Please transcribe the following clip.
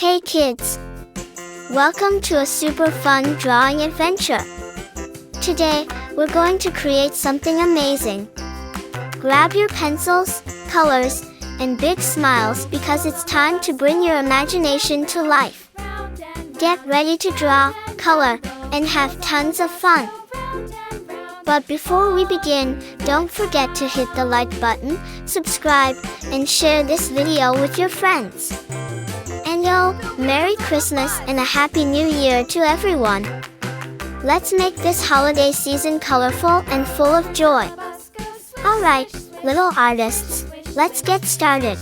Hey kids! Welcome to a super fun drawing adventure. Today, we're going to create something amazing. Grab your pencils, colors, and big smiles because it's time to bring your imagination to life. Get ready to draw, color, and have tons of fun. But before we begin, don't forget to hit the like button, subscribe, and share this video with your friends. And Merry Christmas and a Happy New Year to everyone! Let's make this holiday season colorful and full of joy. Alright, little artists, let's get started.